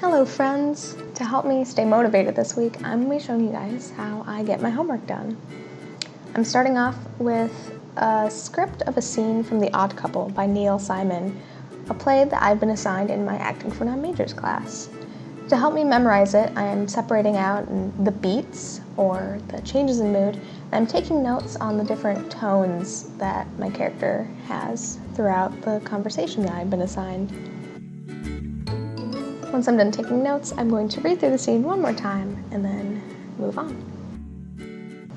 Hello friends! To help me stay motivated this week, I'm going to be showing you guys how I get my homework done. I'm starting off with a script of a scene from The Odd Couple by Neil Simon, a play that I've been assigned in my Acting for Non-Majors class. To help me memorize it, I am separating out the beats, or the changes in mood, and I'm taking notes on the different tones that my character has throughout the conversation that I've been assigned. Once I'm done taking notes, I'm going to read through the scene one more time and then move on.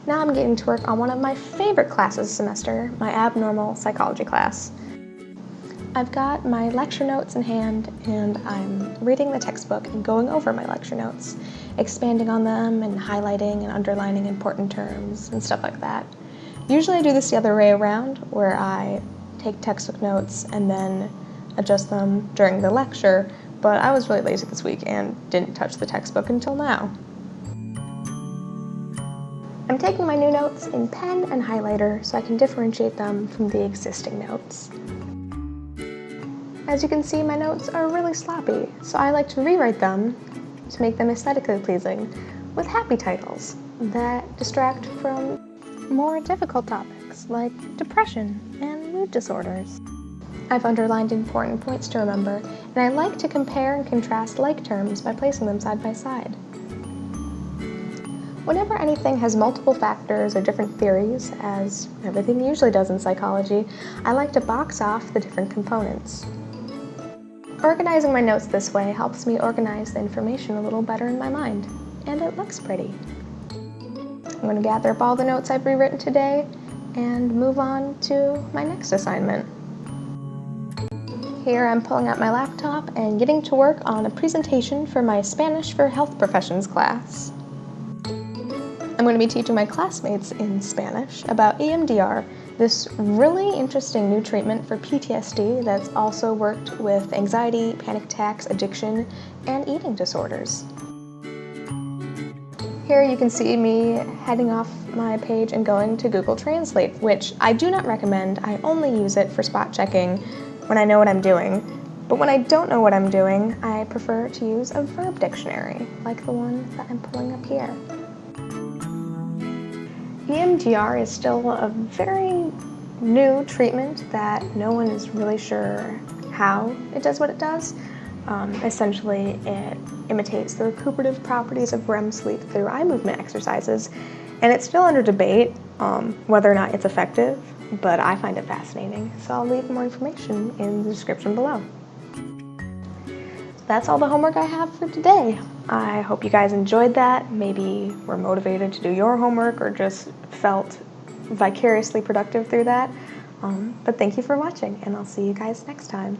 Now I'm getting to work on one of my favorite classes this semester, my abnormal psychology class. I've got my lecture notes in hand and I'm reading the textbook and going over my lecture notes, expanding on them and highlighting and underlining important terms and stuff like that. Usually I do this the other way around, where I take textbook notes and then adjust them during the lecture, but I was really lazy this week and didn't touch the textbook until now. I'm taking my new notes in pen and highlighter so I can differentiate them from the existing notes. As you can see, my notes are really sloppy, so I like to rewrite them to make them aesthetically pleasing with happy titles that distract from more difficult topics like depression and mood disorders. I've underlined important points to remember, and I like to compare and contrast like terms by placing them side by side. Whenever anything has multiple factors or different theories, as everything usually does in psychology, I like to box off the different components. Organizing my notes this way helps me organize the information a little better in my mind, and it looks pretty. I'm going to gather up all the notes I've rewritten today and move on to my next assignment. Here I'm pulling out my laptop and getting to work on a presentation for my Spanish for Health Professions class. I'm going to be teaching my classmates in Spanish about EMDR, this really interesting new treatment for PTSD that's also worked with anxiety, panic attacks, addiction, and eating disorders. Here you can see me heading off my page and going to Google Translate, which I do not recommend. I only use it for spot checking when I know what I'm doing. But when I don't know what I'm doing, I prefer to use a verb dictionary, like the one that I'm pulling up here. EMDR is still a very new treatment that no one is really sure how it does what it does. Essentially, it imitates the recuperative properties of REM sleep through eye movement exercises, and it's still under debate whether or not it's effective, but I find it fascinating, so I'll leave more information in the description below. That's all the homework I have for today. I hope you guys enjoyed that, maybe were motivated to do your homework, or just felt vicariously productive through that. But thank you for watching, and I'll see you guys next time.